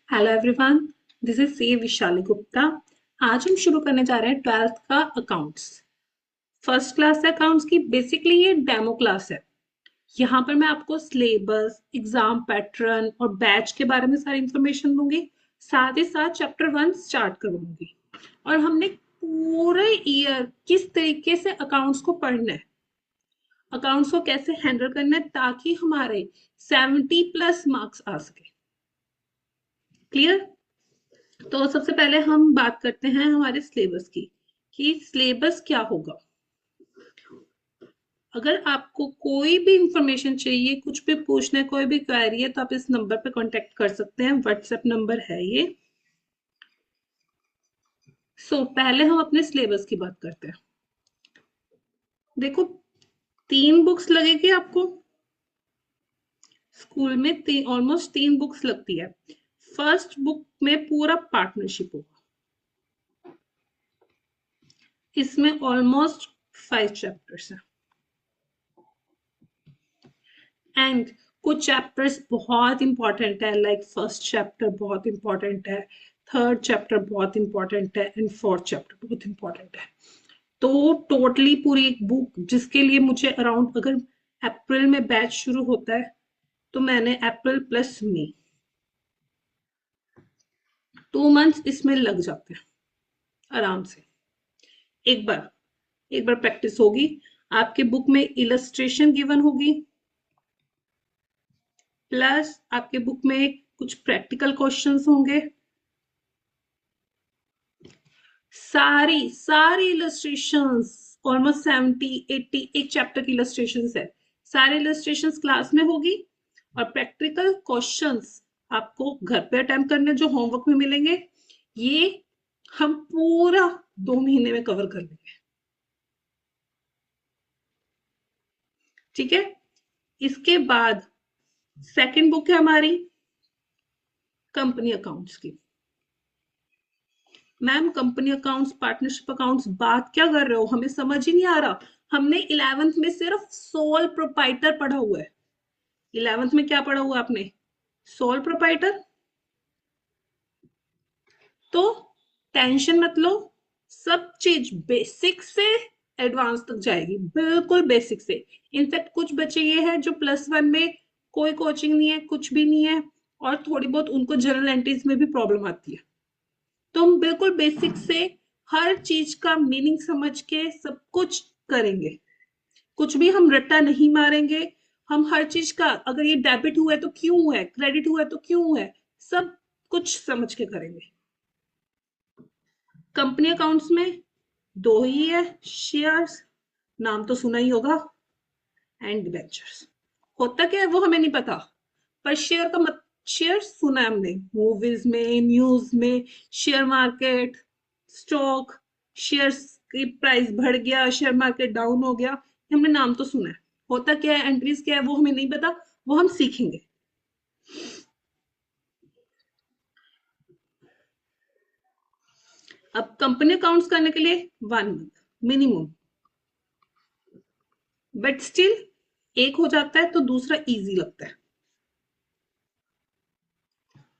Hello everyone, this is C Vishali Gupta. आज हम शुरू करने जा रहे हैं 12th का अकाउंट्स। फर्स्ट क्लास है अकाउंट्स की। बेसिकली ये डेमो क्लास है। यहाँ पर मैं आपको सिलेबस, एग्जाम पैटर्न और बैच के बारे में सारी इंफॉर्मेशन दूंगी। साथ ही साथ चैप्टर 1 स्टार्ट करूंगी और हमने पूरे ईयर किस तरीके से अकाउंट्स को पढ़ना है, अकाउंट्स को कैसे हैंडल करना है ताकि हमारे 70+ मार्क्स आ सके। क्लियर? तो सबसे पहले हम बात करते हैं हमारे सिलेबस की कि सिलेबस क्या होगा। अगर आपको कोई भी इंफॉर्मेशन चाहिए, कुछ भी पूछना है, कोई भी क्वेरी है, तो आप इस नंबर पे कांटेक्ट कर सकते हैं। व्हाट्सएप नंबर है ये। पहले हम अपने सिलेबस की बात करते हैं। देखो, 3 बुक्स लगेगी आपको। स्कूल में ऑलमोस्ट 3 बुक्स लगती है। फर्स्ट बुक में पूरा पार्टनरशिप होगा। इसमें ऑलमोस्ट 5 चैप्टर्स हैं एंड कुछ चैप्टर्स बहुत इंपॉर्टेंट है, लाइक फर्स्ट चैप्टर बहुत इंपॉर्टेंट है, थर्ड चैप्टर बहुत इंपॉर्टेंट है एंड फोर्थ चैप्टर बहुत इंपॉर्टेंट है। तो टोटली पूरी एक बुक, जिसके लिए मुझे अराउंड, अगर अप्रैल में बैच शुरू होता है तो मैंने अप्रैल प्लस मई 2 मंथ्स इसमें लग जाते हैं आराम से। एक बार एक बार प्रैक्टिस होगी। आपके बुक में इलस्ट्रेशन गिवन होगी, प्लस आपके बुक में कुछ प्रैक्टिकल क्वेश्चंस होंगे। सारी सारी इलस्ट्रेशंस, ऑलमोस्ट 70-80 एक चैप्टर की इलस्ट्रेशंस है। सारे इलस्ट्रेशंस क्लास में होगी और प्रैक्टिकल क्वेश्चंस आपको घर पे अटेम्प्ट करने, जो होमवर्क में मिलेंगे। ये हम पूरा 2 महीने में कवर कर लेंगे। ठीक है? इसके बाद सेकंड बुक है हमारी कंपनी अकाउंट्स की। Ma'am, company accounts, partnership accounts, बात क्या कर रहे हो? हमें समझ ही नहीं आ रहा। हमने 11th में सिर्फ सोल प्रोपाइटर पढ़ा हुआ है। 11th में क्या पढ़ा हुआ आपने? Soul proprietor. तो टेंशन मत लो, सब चीज बेसिक से एडवांस तक जाएगी, बिल्कुल बेसिक से। इनफैक्ट कुछ बच्चे ये है जो +1 में कोई कोचिंग नहीं है, कुछ भी नहीं है, और थोड़ी बहुत उनको जनरल एंट्रीज में भी प्रॉब्लम आती है। तो हम बिल्कुल बेसिक से हर चीज का मीनिंग समझ के सब कुछ करेंगे। कुछ भी हम रट्टा नहीं मारेंगे। हम हर चीज का, अगर ये डेबिट हुआ है तो क्यों हुआ है, क्रेडिट हुआ है तो क्यों हुआ है, सब कुछ समझ के करेंगे। कंपनी अकाउंट्स में दो ही है, शेयर्स, नाम तो सुना ही होगा, एंड डिबेंचर्स। होता क्या है वो हमें नहीं पता, पर शेयर का मत, शेयर सुना है हमने मूवीज में, न्यूज में। शेयर मार्केट, स्टॉक, शेयर्स की प्राइस बढ़ गया, शेयर मार्केट डाउन हो गया, ये हमने नाम तो सुना है। होता क्या है, एंट्रीज क्या है, वो हमें नहीं पता, वो हम सीखेंगे। अब कंपनी अकाउंट्स करने के लिए 1 मंथ मिनिमम, बट स्टिल एक हो जाता है तो दूसरा इजी लगता है।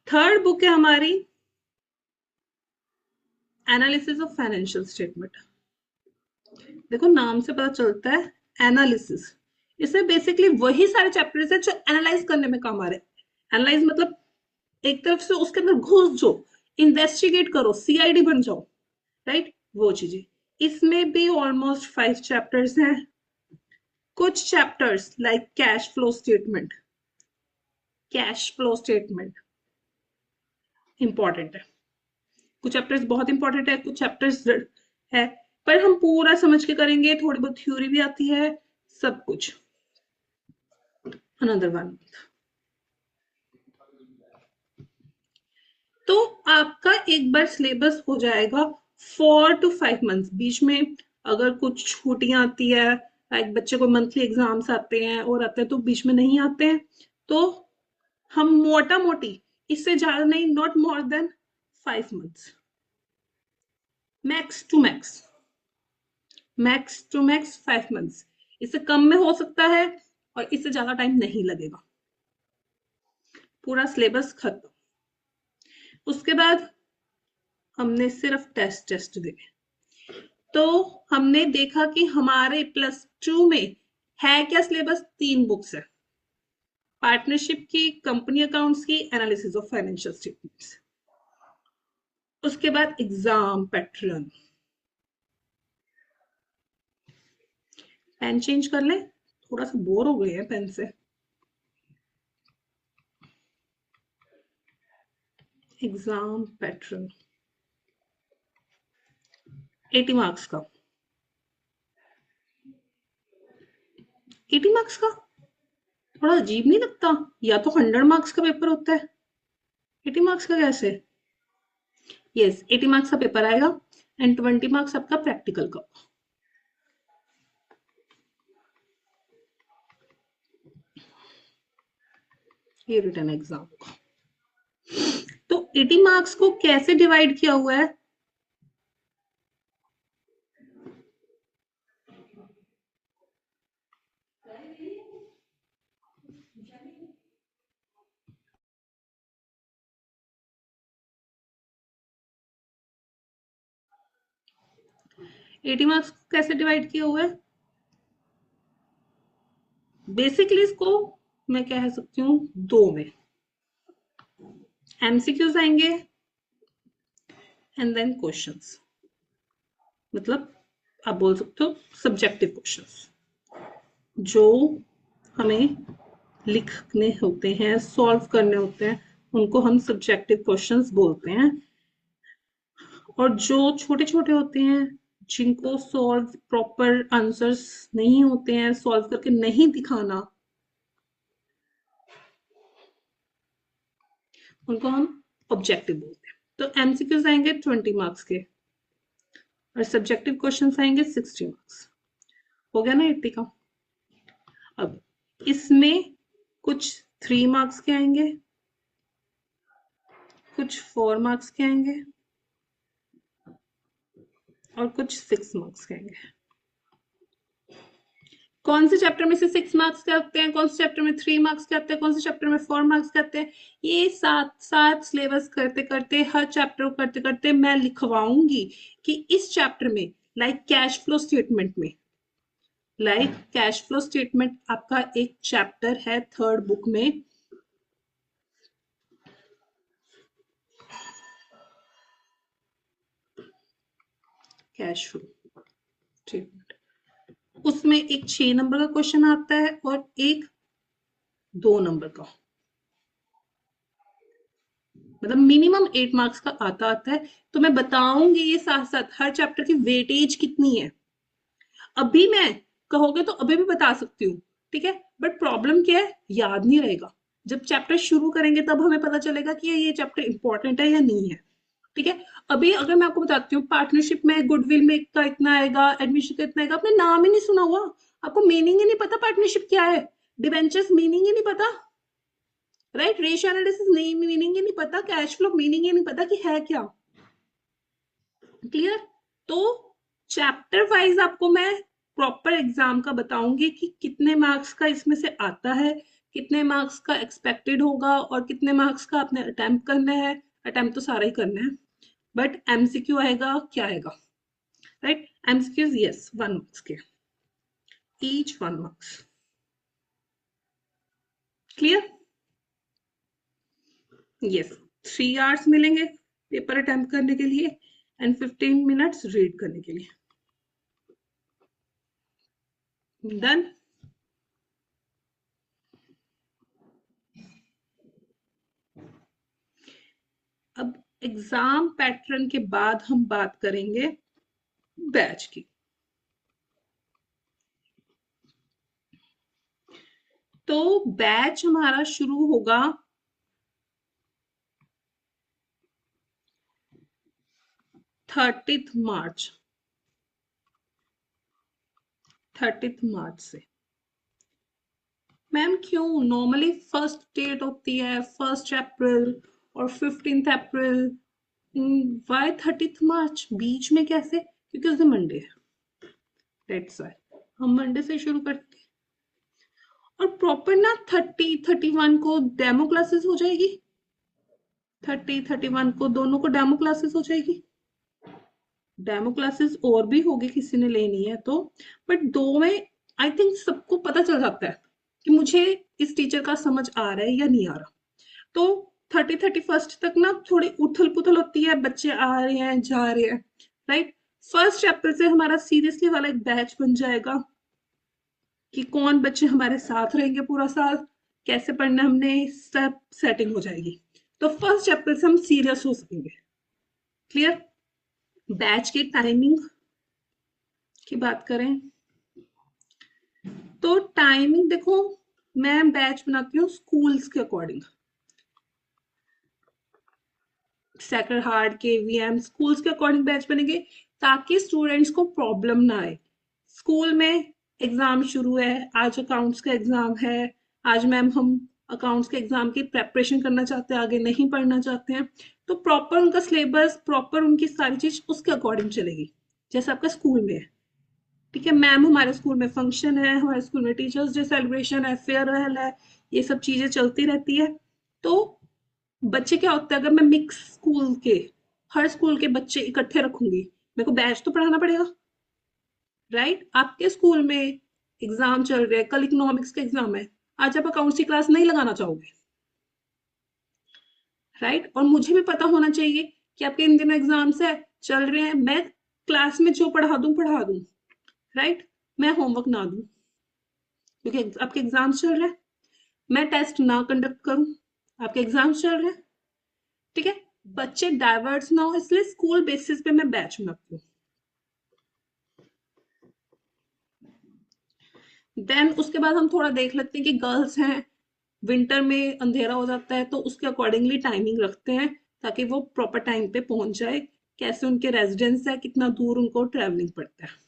थर्ड बुक है हमारी एनालिसिस ऑफ फाइनेंशियल स्टेटमेंट। देखो, नाम से पता चलता है एनालिसिस। इसमें बेसिकली वही सारे चैप्टर्स है जो एनालाइज करने में काम आ रहे हैं। एनालाइज मतलब एक तरफ से उसके अंदर घुस जाओ, इन्वेस्टिगेट करो, सीआईडी बन जाओ, राइट? वो चीजें। इसमें भी ऑलमोस्ट 5 चैप्टर्स हैं। कुछ chapters like cash flow statement important है। कुछ चैप्टर्स बहुत इंपॉर्टेंट है, कुछ चैप्टर्स है, पर हम पूरा समझ के करेंगे। थोड़ी बहुत थ्योरी भी आती है, सब कुछ। Another one. तो आपका एक बार सिलेबस हो जाएगा 4 to 5 मंथ्स। बीच में अगर कुछ छुट्टियां आती है, लाइक बच्चे को मंथली एग्जाम्स आते हैं और आते हैं तो बीच में नहीं आते हैं, तो हम मोटा मोटी, इससे ज्यादा नहीं, not more than 5 months, max to max, max to max 5 months. इससे कम में हो सकता है और इससे ज्यादा टाइम नहीं लगेगा। पूरा सिलेबस खत्म। उसके बाद हमने सिर्फ टेस्ट दिए। तो हमने देखा कि हमारे +2 में है क्या सिलेबस, 3 बुक्स है, पार्टनरशिप की, कंपनी अकाउंट्स की, एनालिसिस ऑफ फाइनेंशियल स्टेटमेंट्स। उसके बाद एग्जाम पैटर्न, पेन चेंज कर लें, थोड़ा सा बोर हो गए हैं पेन से। एग्जाम पैटर्न 80 मार्क्स का, 80 मार्क्स का थोड़ा अजीब नहीं लगता? या तो 100 मार्क्स का पेपर होता है, 80 मार्क्स का कैसे? यस, 80 मार्क्स का पेपर आएगा एंड 20 मार्क्स आपका प्रैक्टिकल का। ये रिटन एग्जाम का। तो 80 मार्क्स को कैसे डिवाइड किया हुआ है? एटी मार्क्स को कैसे डिवाइड किया हुआ है? बेसिकली इसको मैं कह सकती हूँ 2 में, एमसीक्यूज आएंगे एंड देन क्वेश्चंस, मतलब आप बोल सकते हो सब्जेक्टिव क्वेश्चंस, जो हमें लिखने होते हैं, सॉल्व करने होते हैं, उनको हम सब्जेक्टिव क्वेश्चंस बोलते हैं। और जो छोटे छोटे होते हैं, जिनको सॉल्व प्रॉपर आंसर्स नहीं होते हैं, सॉल्व करके नहीं दिखाना, उनको हम ऑब्जेक्टिव बोलते हैं। तो एमसीक्यूज आएंगे 20 मार्क्स के और सब्जेक्टिव क्वेश्चन आएंगे 60 मार्क्स। हो गया ना 80 का? अब इसमें कुछ 3 मार्क्स के आएंगे, कुछ 4 मार्क्स के आएंगे और कुछ 6 मार्क्स के आएंगे। कौन से चैप्टर में से 6 मार्क्स के आते हैं, कौन से चैप्टर में 3 मार्क्स के आते हैं, कौन से चैप्टर में 4 मार्क्स के आते हैं, ये साथ साथ सिलेबस करते करते, हर चैप्टर को करते करते मैं लिखवाऊंगी कि इस चैप्टर में कैश फ्लो स्टेटमेंट में, कैश फ्लो स्टेटमेंट आपका एक चैप्टर है 3rd बुक में, कैश फ्लो स्टेटमेंट, उसमें एक 6 नंबर का क्वेश्चन आता है और एक 2 नंबर का, मतलब मिनिमम 8 मार्क्स का आता है। तो मैं बताऊंगी ये साथ साथ हर चैप्टर की वेटेज कितनी है। अभी मैं कहोगे तो अभी भी बता सकती हूँ, ठीक है, बट प्रॉब्लम क्या है, याद नहीं रहेगा। जब चैप्टर शुरू करेंगे तब हमें पता चलेगा कि ये चैप्टर इंपॉर्टेंट है या नहीं है, ठीक है। अभी अगर मैं आपको बताती हूँ, पार्टनरशिप में गुडविल में का इतना आएगा, एडमिशन का इतना आएगा, आपने नाम ही नहीं सुना हुआ, आपको मीनिंग ही नहीं पता पार्टनरशिप क्या है, डिवेंचर्स मीनिंग ही नहीं पता, राइट, रेशियो एनालिसिस मीनिंग ही नहीं पता, कैश फ्लो मीनिंग ही नहीं पता कि है क्या। क्लियर? तो चैप्टर वाइज आपको मैं प्रॉपर एग्जाम का बताऊंगी कि कितने मार्क्स का इसमें से आता है, कितने मार्क्स का एक्सपेक्टेड होगा और कितने मार्क्स का आपने अटेम्प्ट करना है। अटेम्प्ट तो सारा ही करना है, बट एमसीक्यू आएगा, क्या आएगा, राइट, एमसीक्यू यस 1 मार्क्स के, each 1 marks. Clear? Yes, 3 hours मिलेंगे पेपर अटेम्प्ट करने के लिए एंड 15 मिनट्स रीड करने के लिए। डन? अब एग्जाम पैटर्न के बाद हम बात करेंगे बैच की। तो बैच हमारा शुरू होगा 30 मार्च, 30 मार्च से। मैम क्यों? नॉर्मली फर्स्ट डेट होती है 1 अप्रैल और 15 अप्रैल, वाई 30 मार्च बीच में कैसे? क्योंकि उस दिन मंडे है, दैट्स व्हाई हम मंडे से शुरू करते हैं। और प्रॉपर ना 30 31 को डेमो क्लासेस हो जाएगी, 30, 31 को दोनों को डेमो क्लासेस हो जाएगी। डेमो क्लासेस और भी होगी, किसी ने लेनी है तो, बट दो में आई थिंक सबको पता चल जाता है कि मुझे इस टीचर का समझ आ रहा है या नहीं आ रहा। तो 31st तक ना थोड़ी उथल पुथल होती है, बच्चे आ रहे हैं जा रहे हैं, राइट। 1 अप्रैल से हमारा सीरियसली वाला एक बैच बन जाएगा कि कौन बच्चे हमारे साथ रहेंगे पूरा साल, कैसे पढ़ना हमने, सब सेटिंग हो जाएगी। तो 1 अप्रैल से हम सीरियस हो सकेंगे। क्लियर। बैच की टाइमिंग की बात करें तो टाइमिंग देखो, मैं बैच बनाती हूँ स्कूल्स के according. Sacred heart, KVM, schools के अकॉर्डिंग बैच बनेंगे ताकि स्टूडेंट्स को प्रॉब्लम ना आए। स्कूल में एग्जाम शुरू है, आज अकाउंट्स का एग्जाम है, आज मैम हम अकाउंट्स के एग्जाम की प्रेपरेशन करना चाहते हैं, आगे नहीं पढ़ना चाहते हैं, तो प्रॉपर उनका सिलेबस, प्रॉपर उनकी सारी चीज उसके अकॉर्डिंग चलेगी जैसे आपका स्कूल में है। ठीक है मैम, हमारे स्कूल में फंक्शन है, हमारे स्कूल में टीचर्स डे सेलिब्रेशन है, फेयरवेल है, ये सब चीजें चलती रहती है। तो बच्चे क्या होता है, अगर मैं मिक्स स्कूल के, हर स्कूल के बच्चे इकट्ठे रखूंगी, मेरे को बैच तो पढ़ाना पड़ेगा, राइट। आपके स्कूल में एग्जाम चल रहे हैं, कल इकोनॉमिक्स का एग्जाम है, आज आप अकाउंट्स की क्लास नहीं लगाना चाहोगे, राइट। और मुझे भी पता होना चाहिए कि आपके इन दिनों एग्जाम्स है, चल रहे हैं, मैं क्लास में जो पढ़ा दूं, राइट। मैं होमवर्क ना दूं क्योंकि आपके एग्जाम्स चल रहे हैं, मैं टेस्ट ना कंडक्ट करूं, आपके एग्जाम्स चल रहे हैं, ठीक है। बच्चे डाइवर्ट ना हो इसलिए स्कूल बेसिस पे मैं बैच बनाती हूँ। देन उसके बाद हम थोड़ा देख लेते हैं कि गर्ल्स हैं, विंटर में अंधेरा हो जाता है तो उसके अकॉर्डिंगली टाइमिंग रखते हैं ताकि वो प्रॉपर टाइम पे पहुंच जाए, कैसे उनके रेजिडेंस है, कितना दूर उनको ट्रेवलिंग पड़ता है।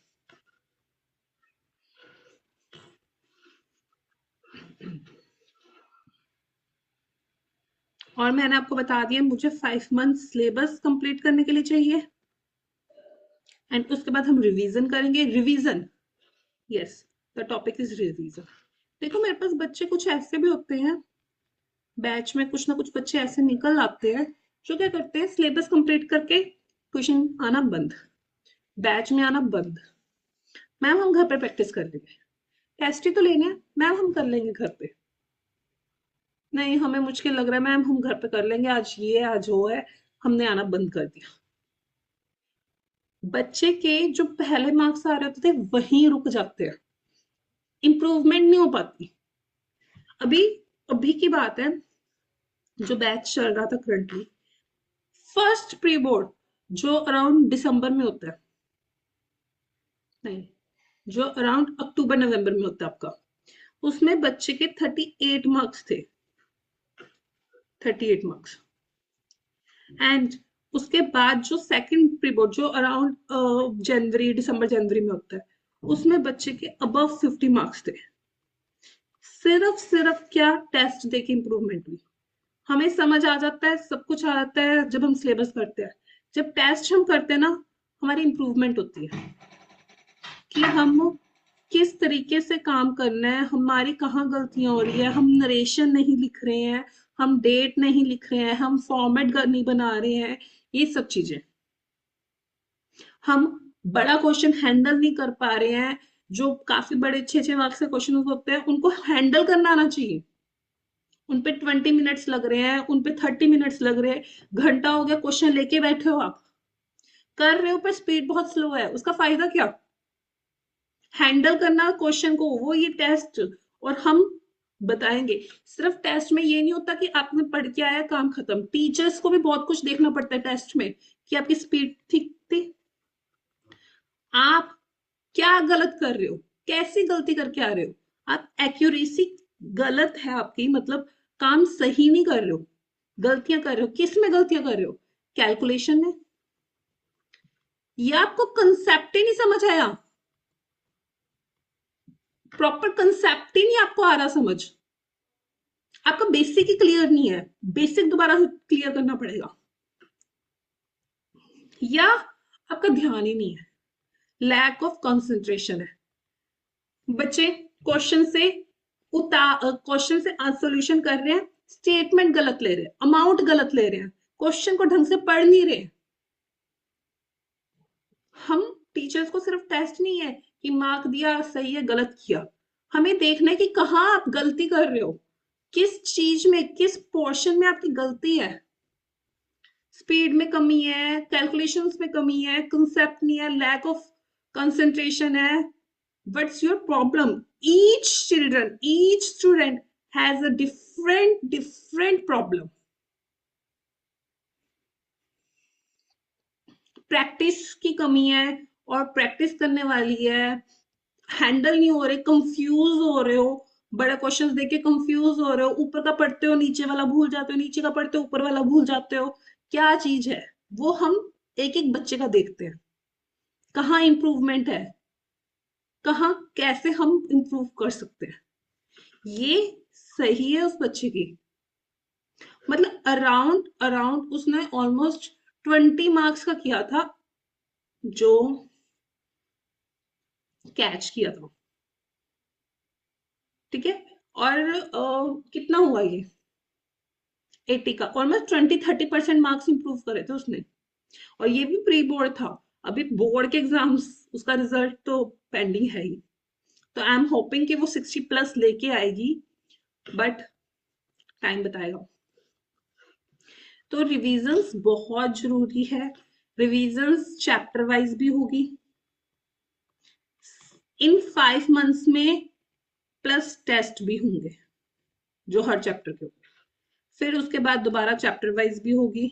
और मैंने आपको बता दिया मुझे 5 मंथ सिलेबस कंप्लीट करने के लिए चाहिए, एंड उसके बाद हम रिवीजन करेंगे। Revision, yes, the topic is revision. देखो मेरे पास बच्चे कुछ ऐसे भी होते हैं, बैच में कुछ ना कुछ बच्चे ऐसे निकल आते हैं जो क्या करते हैं, सिलेबस कंप्लीट करके ट्यूशन आना बंद, बैच में आना बंद। मैम हम घर पे प्रैक्टिस कर लेंगे, टेस्ट ही तो लेने हैं मैम, हम कर लेंगे घर पे। नहीं, हमें मुश्किल लग रहा है मैम, हम घर पे कर लेंगे, आज ये आज वो है, हमने आना बंद कर दिया। बच्चे के जो पहले मार्क्स आ रहे होते थे वहीं रुक जाते हैं, इम्प्रूवमेंट नहीं हो पाती। अभी अभी की बात है, जो बैच चल रहा था करंटली, फर्स्ट प्री बोर्ड जो अराउंड दिसंबर में होता है, नहीं, जो अराउंड अक्टूबर नवंबर में होता है आपका, उसमें बच्चे के 38 मार्क्स थे, 38 मार्क्स। एंड उसके बाद जो सेकंड प्री बोर्ड जो अराउंड जनवरी दिसंबर जनवरी में होता है, उसमें बच्चे के अबव 50 मार्क्स थे। सिर्फ क्या टेस्ट देके इंप्रूवमेंट हुई। हमें समझ आ जाता है, सब कुछ आ जाता है जब हम सिलेबस करते हैं, जब टेस्ट हम करते हैं ना, हमारी इंप्रूवमेंट होती है कि हम किस तरीके से काम करना है, हमारी कहाँ गलतियां हो रही है, हम नरेशन नहीं लिख रहे हैं, हम डेट नहीं लिख रहे हैं, हम फॉर्मेट नहीं बना रहे हैं, ये सब चीजें। हम बड़ा क्वेश्चन हैंडल नहीं कर पा रहे हैं, जो काफी बड़े 6-6 मार्क्स के क्वेश्चन होते हैं उनको हैंडल करना आना चाहिए। उन पे 20 मिनट्स लग रहे हैं, उन पे 30 मिनट्स लग रहे हैं, घंटा हो गया क्वेश्चन लेके बैठे हो आप, कर रहे हो पर स्पीड बहुत स्लो है, उसका फायदा क्या। हैंडल करना क्वेश्चन को, वो ये टेस्ट, और हम बताएंगे। सिर्फ टेस्ट में ये नहीं होता कि आपने पढ़ के आया काम खत्म, टीचर्स को भी बहुत कुछ देखना पड़ता है टेस्ट में कि आपकी स्पीड ठीक थी, आप क्या गलत कर रहे हो, कैसी गलती करके आ रहे हो, आप एक्यूरेसी गलत है आपकी, मतलब काम सही नहीं कर रहे हो, गलतियां कर रहे हो, किस में गलतियां कर रहे हो, कैलकुलेशन में, या आपको कंसेप्ट ही नहीं समझ आया, प्रॉपर कंसेप्ट ही नहीं आपको आ रहा समझ, आपका बेसिक ही क्लियर नहीं है, बेसिक दोबारा क्लियर करना पड़ेगा, या आपका ध्यान ही नहीं है, लैक ऑफ कंसंट्रेशन है। बच्चे क्वेश्चन से क्वेश्चन से सॉल्यूशन कर रहे हैं, स्टेटमेंट गलत ले रहे हैं, अमाउंट गलत ले रहे हैं, क्वेश्चन को ढंग से पढ़ नहीं रहे। हम टीचर्स को सिर्फ टेस्ट नहीं है कि मार्क दिया सही है गलत किया, हमें देखना है कि कहाँ आप गलती कर रहे हो, किस चीज में किस पोर्शन में आपकी गलती है। स्पीड में कमी है, कैलकुलेशंस में कमी है, कंसेप्ट नहीं है, लैक ऑफ कंसंट्रेशन है, what's your problem? Each student has a different problem. Practice की कमी है और प्रैक्टिस करने वाली है, हैंडल नहीं हो रहे, कंफ्यूज हो रहे हो, बड़े क्वेश्चंस देख के कंफ्यूज हो रहे हो, ऊपर का पढ़ते हो नीचे वाला भूल जाते हो, नीचे का पढ़ते हो ऊपर वाला भूल जाते हो, क्या चीज है वो हम एक एक बच्चे का देखते हैं, कहाँ इंप्रूवमेंट है, कहाँ कैसे हम इंप्रूव कर सकते हैं, ये सही है उस बच्चे की। मतलब अराउंड अराउंड उसने ऑलमोस्ट 20 मार्क्स का किया था जो कैच किया था, ठीक है। और कितना हुआ ये 80 का, ऑलमोस्ट 20-30% मार्क्स इंप्रूव करे थे उसने। और ये भी प्री बोर्ड था, अभी बोर्ड के एग्जाम्स उसका रिजल्ट तो पेंडिंग है ही, तो आई एम होपिंग कि वो 60+ लेके आएगी, बट टाइम बताएगा। तो रिविजन्स बहुत जरूरी है, रिविजन्स चैप्टर वाइज भी होगी, इन 5 मंथ्स में प्लस टेस्ट भी होंगे जो हर चैप्टर के ऊपर, फिर उसके बाद दोबारा चैप्टर वाइज भी होगी,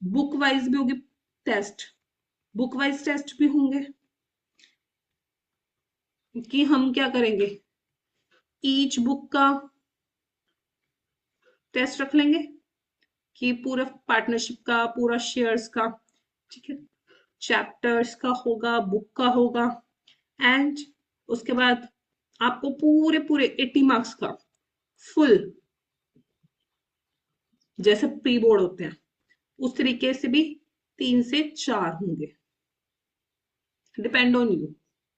बुक वाइज भी होगी टेस्ट, बुक वाइज टेस्ट भी होंगे कि हम क्या करेंगे, ईच बुक का टेस्ट रख लेंगे कि पूरा पार्टनरशिप का पूरा शेयर्स का, ठीक है, चैप्टर्स का होगा, बुक का होगा, एंड उसके बाद आपको पूरे पूरे 80 मार्क्स का फुल, जैसे प्री बोर्ड होते हैं उस तरीके से भी 3 से 4 होंगे, डिपेंड ऑन यू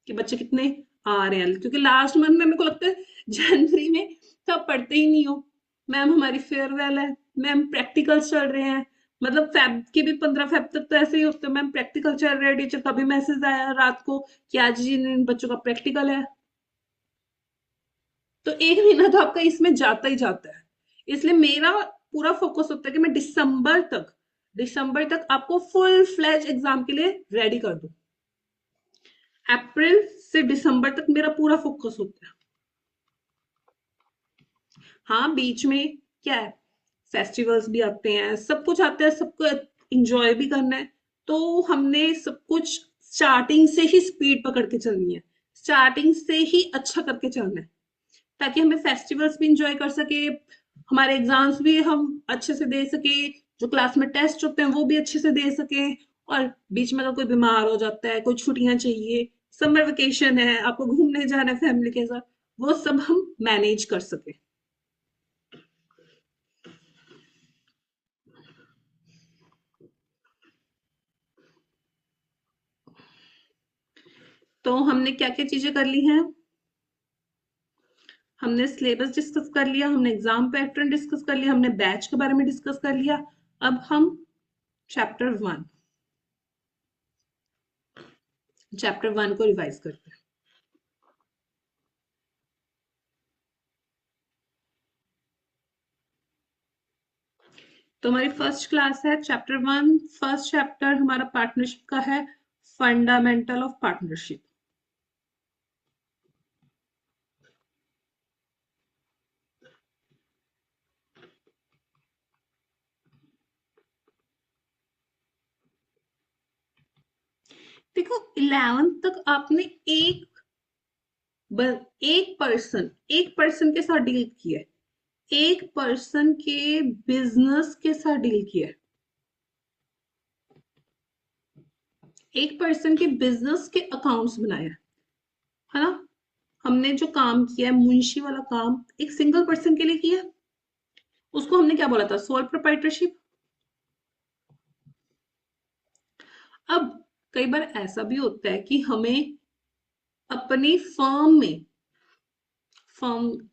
कि बच्चे कितने आ रहे हैं, क्योंकि लास्ट मंथ में मेरे को लगता है जनवरी में तो आप पढ़ते ही नहीं हो, मैम हमारी फेयरवेल है, मैम प्रैक्टिकल्स चल रहे हैं, मतलब फेब के भी 15 फेब तक तो ऐसे ही होते हैं, मैम प्रैक्टिकल चल रहे हैं, टीचर का भी मैसेज आया रात को कि आज जिन बच्चों का प्रैक्टिकल है, तो 1 महीना तो आपका इसमें जाता ही जाता है। इसलिए मेरा पूरा फोकस होता है कि मैं दिसंबर तक आपको फुल फ्लैज एग्जाम के लिए रेडी कर दूं। अप्रैल से दिसंबर तक मेरा पूरा फोकस होता है। हाँ बीच में क्या है, फेस्टिवल्स भी आते हैं, सब कुछ आता है, सबको एंजॉय भी करना है, तो हमने सब कुछ स्टार्टिंग से ही स्पीड पकड़ के चलनी है, स्टार्टिंग से ही अच्छा करके चलना है, ताकि हमें फेस्टिवल्स भी इंजॉय कर सके, हमारे एग्जाम्स भी हम अच्छे से दे सके, जो क्लास में टेस्ट होते हैं वो भी अच्छे से दे सके, और बीच में अगर कोई बीमार हो जाता है, कोई छुट्टियां चाहिए, समर वेकेशन है, आपको घूमने जाना है फैमिली के साथ, वो सब हम मैनेज कर सके। तो हमने क्या क्या चीजें कर ली हैं, हमने सिलेबस डिस्कस कर लिया, हमने एग्जाम पैटर्न डिस्कस कर लिया, हमने बैच के बारे में डिस्कस कर लिया, अब हम चैप्टर 1 चैप्टर 1 को रिवाइज करते हैं। तो हमारी फर्स्ट क्लास है चैप्टर 1, फर्स्ट चैप्टर हमारा पार्टनरशिप का है, फंडामेंटल ऑफ पार्टनरशिप। देखो 11th तक आपने एक पर्सन के साथ डील किया है, एक पर्सन के बिजनेस के साथ डील किया है, एक पर्सन के बिजनेस के अकाउंट्स बनाया है ना, हमने जो काम किया है मुंशी वाला काम एक सिंगल पर्सन के लिए किया, उसको हमने क्या बोला था, सोल प्रोप्राइटरशिप। अब कई बार ऐसा भी होता है कि हमें अपनी फर्म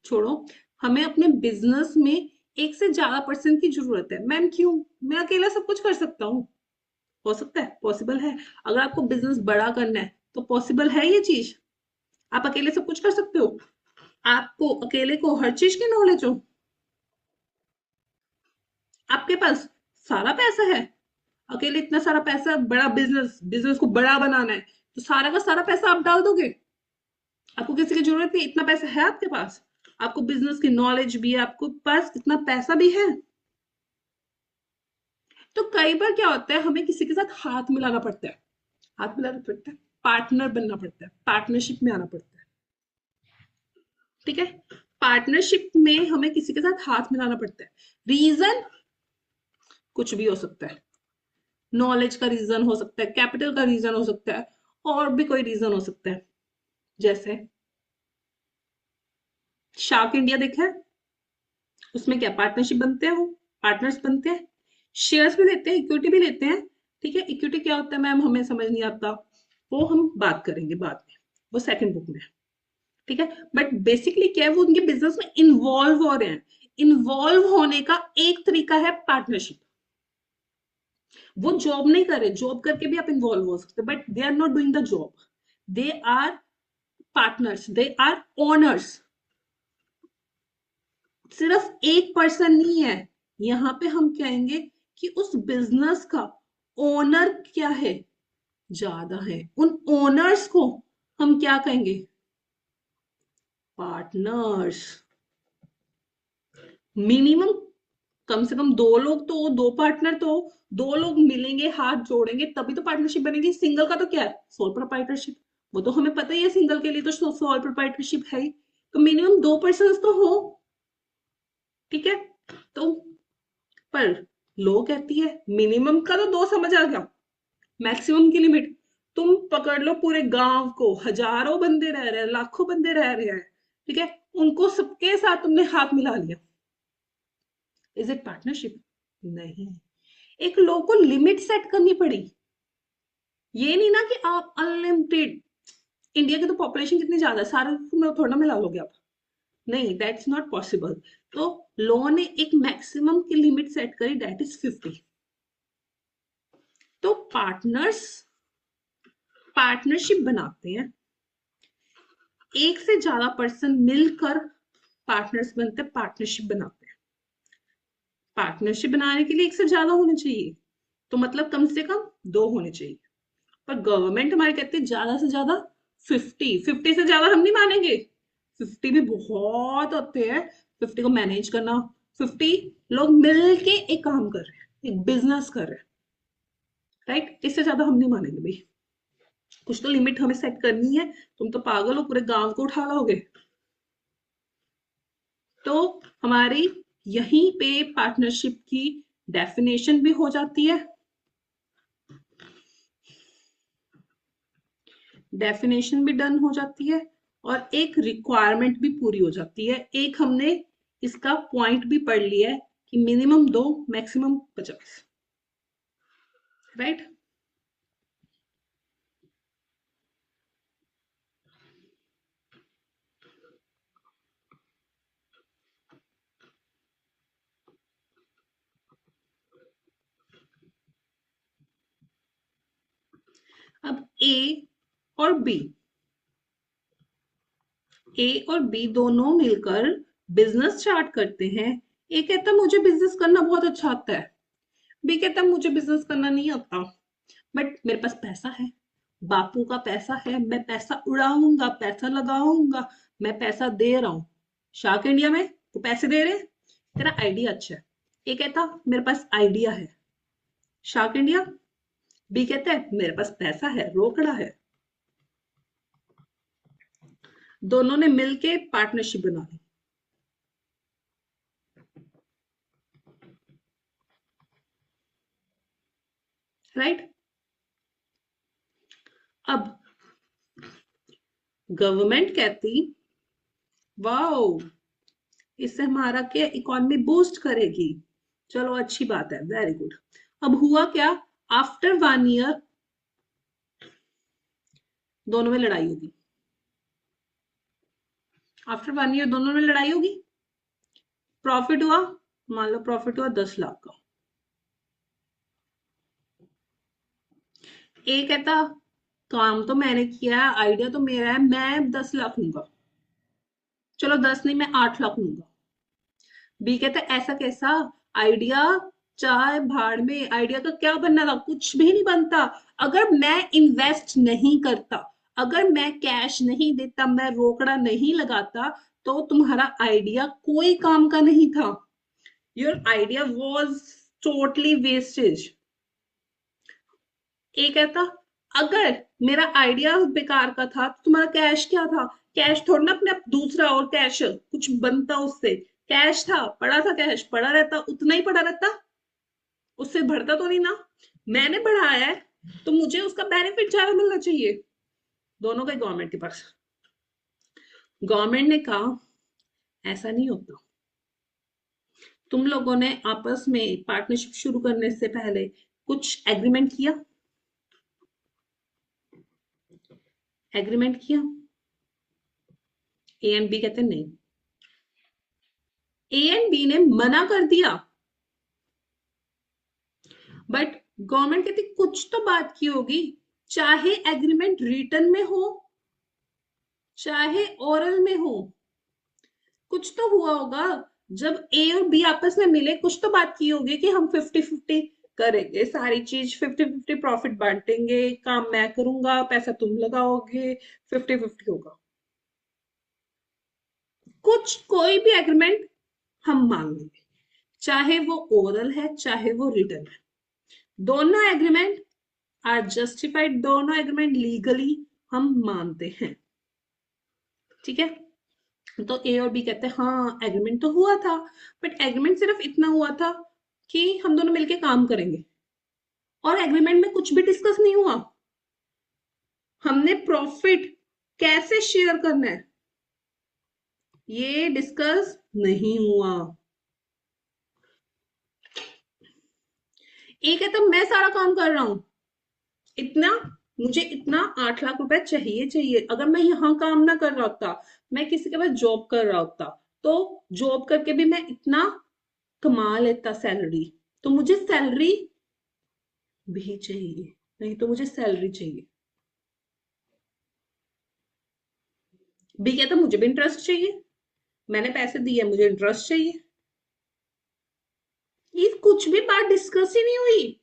छोड़ो, हमें अपने बिजनेस में एक से ज्यादा पर्सन की जरूरत है। मैम क्यों? मैं अकेला सब कुछ कर सकता हूँ। हो सकता है, पॉसिबल है। अगर आपको बिजनेस बड़ा करना है तो पॉसिबल है ये चीज। आप अकेले सब कुछ कर सकते हो? आपको अकेले को हर चीज की नॉलेज हो? आपके पास सारा पैसा है? अकेले इतना सारा पैसा, बड़ा बिजनेस, बिजनेस को बड़ा बनाना है तो सारा का सारा पैसा आप डाल दोगे? आपको किसी की जरूरत नहीं, इतना पैसा है आपके पास। आपको बिजनेस की नॉलेज भी है, आपको पास इतना पैसा भी है। तो कई बार क्या होता है, हमें किसी के साथ हाथ मिलाना पड़ता है। हाथ मिलाना पड़ता है, पार्टनर बनना पड़ता है, पार्टनरशिप में आना पड़ता है। ठीक है? पार्टनरशिप में हमें किसी के साथ हाथ मिलाना पड़ता है। रीजन कुछ भी हो सकता है। नॉलेज का रीजन हो सकता है, कैपिटल का रीजन हो सकता है, और भी कोई रीजन हो सकता है। जैसे शार्क इंडिया देखा है? उसमें क्या पार्टनरशिप बनते हैं, वो पार्टनर्स बनते हैं, शेयर्स भी लेते हैं, इक्विटी भी लेते हैं। ठीक है? इक्विटी क्या होता है मैम, हमें समझ नहीं आता, वो हम बात करेंगे बाद में, वो सेकंड बुक में। ठीक है? बट बेसिकली क्या है, वो उनके बिजनेस में इन्वॉल्व हो रहे हैं। इन्वॉल्व होने का एक तरीका है पार्टनरशिप। वो जॉब नहीं कर रहे, जॉब करके भी आप इन्वॉल्व हो सकते, but they are not doing the job, they are partners, they are owners. सिर्फ एक पर्सन नहीं है, यहां पे हम कहेंगे कि उस बिजनेस का ओनर क्या है, ज्यादा है। उन ओनर्स को हम क्या कहेंगे? पार्टनर्स। मिनिमम कम से कम दो लोग तो, दो पार्टनर तो, दो लोग मिलेंगे, हाथ जोड़ेंगे, तभी तो पार्टनरशिप बनेगी। सिंगल का तो क्या है, सोल प्रोप्राइटरशिप। वो तो हमें पता ही है, सिंगल के लिए तो सोल प्रोप्राइटरशिप है ही। तो मिनिमम दो पर्सन तो हो। ठीक है? तो पर लो कहती है मिनिमम का तो दो, समझ आ गया? मैक्सिमम की लिमिट तुम पकड़ लो, पूरे गांव को हजारों बंदे रह रहे हैं, लाखों बंदे रह रहे हैं। ठीक है? उनको सबके साथ तुमने हाथ मिला लिया। Is it partnership? नहीं। एक लोग को लिमिट सेट करनी पड़ी। ये नहीं ना कि आप अनलिमिटेड, इंडिया की तो पॉपुलेशन कितनी ज्यादा है, सारे में थोड़ा मिला लोगे आप। नहीं, दैट्स नॉट पॉसिबल। तो लॉ ने एक मैक्सिमम की लिमिट सेट करी, दैट इज 50। तो पार्टनर्स पार्टनरशिप बनाते हैं, एक से ज्यादा पर्सन मिलकर पार्टनर्स बनते हैं, पार्टनरशिप बनाते हैं। पार्टनरशिप बनाने के लिए एक से ज्यादा होने चाहिए, तो मतलब कम से कम दो होने चाहिए। पर गवर्नमेंट हमारे कहते हैं ज्यादा से ज्यादा 50। 50 से ज्यादा हम नहीं मानेंगे। 50 भी बहुत होते हैं, 50 को मैनेज करना। 50 लोग मिलके एक काम कर रहे हैं, एक बिजनेस कर रहे हैं। राइट? इससे ज्यादा हम नहीं मानेंगे भाई। कुछ तो लिमिट हमें सेट करनी है। तुम तो पागल हो, पूरे गांव को उठा लोगे। तो हमारी यहीं पे पार्टनरशिप की डेफिनेशन भी हो जाती है, डेफिनेशन भी डन हो जाती है, और एक रिक्वायरमेंट भी पूरी हो जाती है। एक हमने इसका पॉइंट भी पढ़ लिया है कि मिनिमम दो, मैक्सिमम 50। राइट? अब और बी ए और बी दोनों मिलकर बिजनेस स्टार्ट करते हैं। ए कहता है मुझे बिजनेस करना बहुत अच्छा आता है, बी कहता है मुझे बिजनेस करना नहीं आता, बट मेरे पास पैसा है, बापू का पैसा है, मैं पैसा उड़ाऊंगा, पैसा लगाऊंगा, मैं पैसा दे रहा हूं। शार्क इंडिया में तो पैसे दे रहे हैं, तेरा आइडिया अच्छा है। ये कहता मेरे पास आइडिया है, शार्क इंडिया। बी कहता है मेरे पास पैसा है, रोकड़ा है। दोनों ने मिलके पार्टनरशिप बना ली। राइट? अब गवर्नमेंट कहती वाओ, इससे हमारा क्या इकोनॉमी बूस्ट करेगी, चलो अच्छी बात है, वेरी गुड। अब हुआ क्या, आफ्टर 1 ईयर दोनों में लड़ाई होगी। आफ्टर 1 ईयर दोनों में लड़ाई होगी। प्रॉफिट हुआ मान लो प्रॉफिट हुआ 10 लाख का। ए कहता काम तो मैंने किया है, आइडिया तो मेरा है, मैं 10 लाख लूंगा। चलो 10 नहीं, मैं 8 लाख लूंगा। बी कहता है ऐसा कैसा आइडिया, चाहे भाड़ में, आइडिया का क्या बनना था, कुछ भी नहीं बनता। अगर मैं इन्वेस्ट नहीं करता, अगर मैं कैश नहीं देता, मैं रोकड़ा नहीं लगाता, तो तुम्हारा आइडिया कोई काम का नहीं था। Your idea was totally wastage. ए कहता अगर मेरा आइडिया बेकार का था तो तुम्हारा कैश क्या था? कैश थोड़ा ना अपने दूसरा और कैश कुछ बनता उससे। कैश था, पड़ा था, कैश पड़ा रहता, उतना ही पड़ा रहता, उससे बढ़ता तो नहीं ना। मैंने बढ़ाया है तो मुझे उसका बेनिफिट ज्यादा मिलना चाहिए। दोनों का गवर्नमेंट के पास। गवर्नमेंट ने कहा ऐसा नहीं होता। तुम लोगों ने आपस में पार्टनरशिप शुरू करने से पहले कुछ एग्रीमेंट किया? एग्रीमेंट किया? ए एंड बी कहते नहीं। ए एंड बी ने मना कर दिया, बट गवर्नमेंट कहती कुछ तो बात की होगी। चाहे एग्रीमेंट रिटर्न में हो, चाहे ओरल में हो, कुछ तो हुआ होगा। जब ए और बी आपस में मिले, कुछ तो बात की होगी कि हम 50-50 करेंगे, सारी चीज 50-50 प्रॉफिट बांटेंगे, काम मैं करूंगा, पैसा तुम लगाओगे, 50-50 होगा। कुछ कोई भी एग्रीमेंट हम मान लेंगे, चाहे वो ओरल है, चाहे वो रिटर्न है। दोनों एग्रीमेंट आर जस्टिफाइड, दोनों एग्रीमेंट लीगली हम मानते हैं। ठीक है? तो ए और बी कहते हैं हाँ एग्रीमेंट तो हुआ था, बट एग्रीमेंट सिर्फ इतना हुआ था कि हम दोनों मिलके काम करेंगे, और एग्रीमेंट में कुछ भी डिस्कस नहीं हुआ। हमने प्रॉफिट कैसे शेयर करना है ये डिस्कस नहीं हुआ। ए कहता मैं सारा काम कर रहा हूं, इतना, मुझे इतना 8 लाख रुपए चाहिए चाहिए। अगर मैं यहाँ काम ना कर रहा होता, मैं किसी के पास जॉब कर रहा होता, तो जॉब करके भी मैं इतना कमा लेता सैलरी, तो मुझे सैलरी भी चाहिए, नहीं तो मुझे सैलरी चाहिए। बी कहता मुझे भी इंटरेस्ट चाहिए, मैंने पैसे दिए, मुझे इंटरेस्ट चाहिए। ये कुछ भी बात डिस्कस ही नहीं हुई,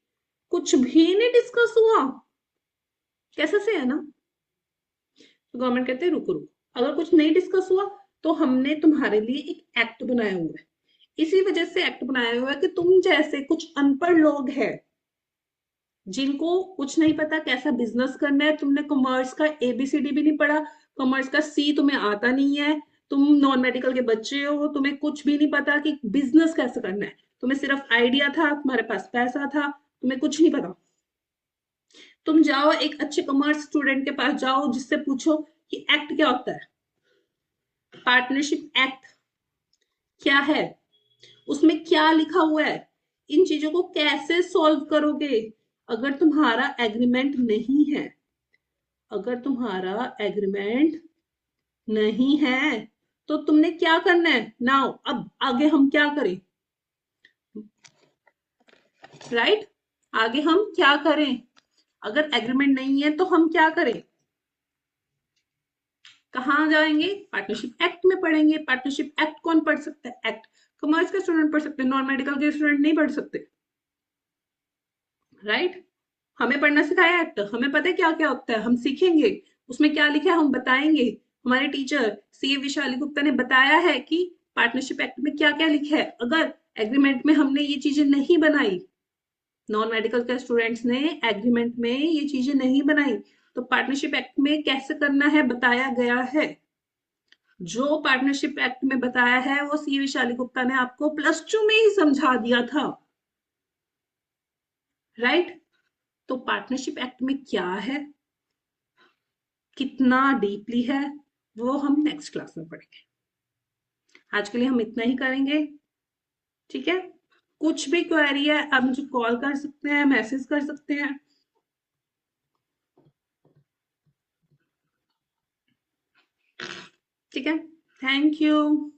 कुछ भी नहीं डिस्कस हुआ। कैसा से है ना? तो गवर्नमेंट कहते हैं रुको रुको, अगर कुछ नहीं डिस्कस हुआ तो हमने तुम्हारे लिए एक एक्ट बनाया हुआ है। इसी वजह से एक्ट बनाया हुआ है कि तुम जैसे कुछ अनपढ़ लोग हैं, जिनको कुछ नहीं पता कैसा बिजनेस करना है, तुमने कॉमर्स का एबीसीडी भी नहीं पढ़ा, कॉमर्स का सी तुम्हें आता नहीं है, तुम नॉन मेडिकल के बच्चे हो, तुम्हें कुछ भी नहीं पता कि बिजनेस कैसे करना है, तुम्हें सिर्फ आइडिया था, तुम्हारे पास पैसा था, तुम्हें कुछ नहीं पता। तुम जाओ एक अच्छे कॉमर्स स्टूडेंट के पास जाओ, जिससे पूछो कि एक्ट क्या होता है, पार्टनरशिप एक्ट क्या है, उसमें क्या लिखा हुआ है, इन चीजों को कैसे सॉल्व करोगे। अगर तुम्हारा एग्रीमेंट नहीं है, अगर तुम्हारा एग्रीमेंट नहीं है, तो तुमने क्या करना है नाउ, अब आगे हम क्या करें? राइट? आगे हम क्या करें? अगर एग्रीमेंट नहीं है तो हम क्या करें? कहाँ जाएंगे? पार्टनरशिप एक्ट में पढ़ेंगे। पार्टनरशिप एक्ट कौन पढ़ सकता है? एक्ट कॉमर्स के स्टूडेंट पढ़ सकते हैं, नॉन मेडिकल के स्टूडेंट नहीं पढ़ सकते। राइट? हमें पढ़ना सिखाया एक्ट, हमें पता है क्या क्या होता है, हम सीखेंगे उसमें क्या लिखा है, हम बताएंगे। हमारे टीचर सी विशाली गुप्ता ने बताया है कि पार्टनरशिप एक्ट में क्या क्या लिखा है। अगर एग्रीमेंट में हमने ये चीजें नहीं बनाई, नॉन मेडिकल के स्टूडेंट्स ने एग्रीमेंट में ये चीजें नहीं बनाई, तो पार्टनरशिप एक्ट में कैसे करना है बताया गया है। जो पार्टनरशिप एक्ट में बताया है वो सी विशाली गुप्ता ने आपको +2 में ही समझा दिया था। राइट? तो पार्टनरशिप एक्ट में क्या है, कितना डीपली है, वो हम नेक्स्ट क्लास में पढ़ेंगे। आज के लिए हम इतना ही करेंगे। ठीक है? कुछ भी क्वेरी है आप मुझे कॉल कर सकते हैं, मैसेज कर सकते हैं। ठीक है? Thank you.